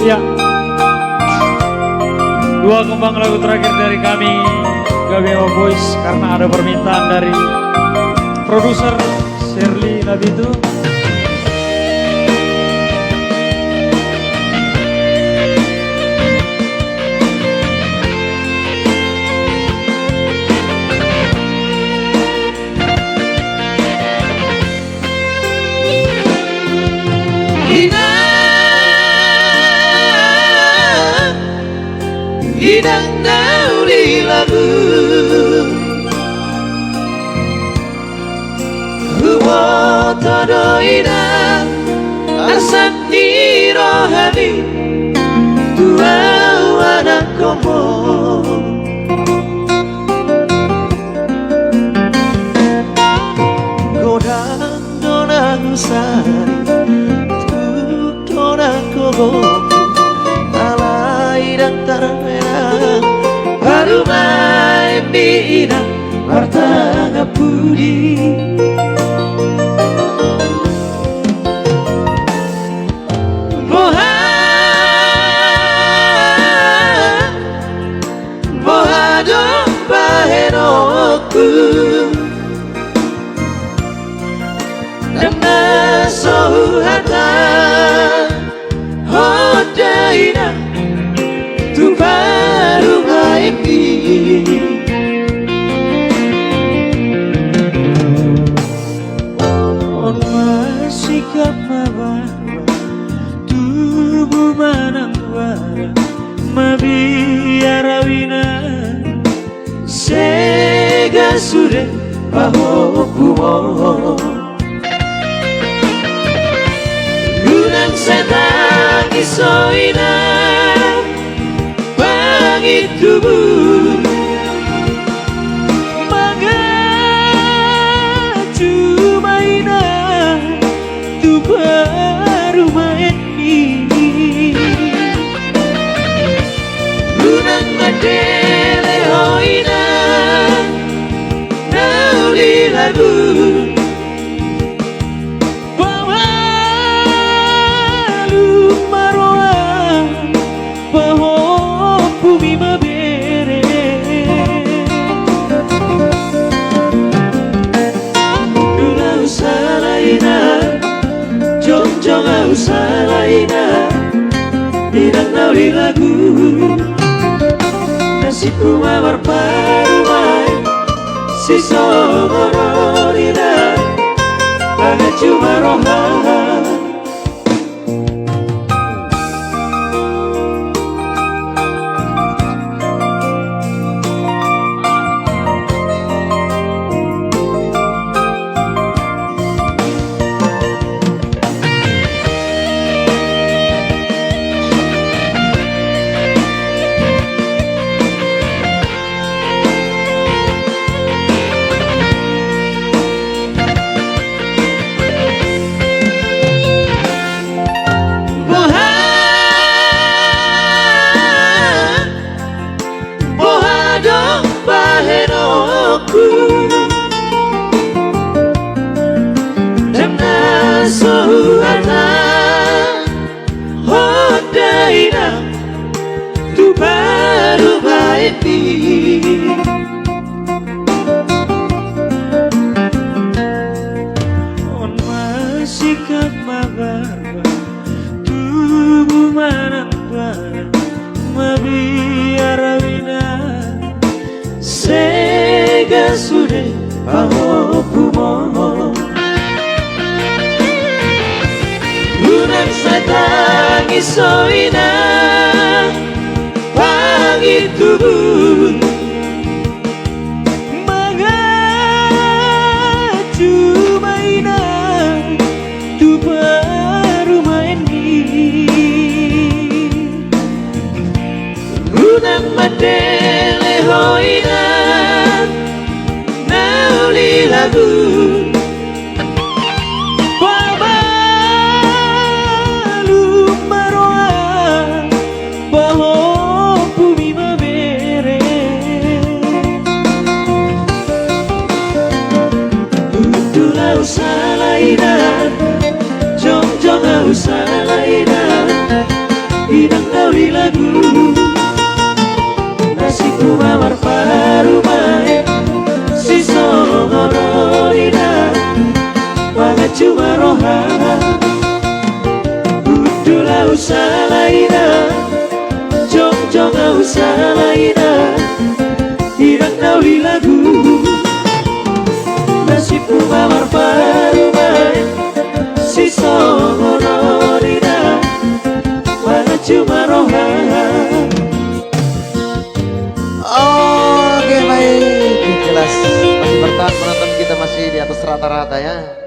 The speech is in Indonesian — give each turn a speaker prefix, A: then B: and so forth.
A: Ya, dua kembang lagu terakhir dari kami Gabengo Boys karena ada permintaan dari produser Shirley Nabitu.
B: Hidang nauli lagu Huwo todo ina Asan di rohani Tua wana komo Godang dona sari Tuk dona komo Alai dan tarmena Baru main bina Martanga pudi Moha domba henoku Dana sohata Hodaina Tu baru baiki On masikap mabawa Tubuh manang wara Mabiara wina Sega sure Baho kumo Gunang setang isoina Bangit tubuh Manga cuma ina Tu baru main ini Gunang madele hoina Nauli lagu Jong usalaina Hidang nauli lagu Nasibku mawar parumai Siso mororina Banget cuma rohan Sohata Hodaina Tu baru baiti On masikap mabarba Tubuh manang bara Mabiara wina Sega sude Baho kumo Gunang setang isoina Pangit tubuh Manga cuma ina Tu baru main ini Gunang madele hoina Nauli lagu Salaina, jong jong au salaina, cuma rohan.
C: Oke baik, jelas masih bertahan penonton kita masih di atas rata-rata ya.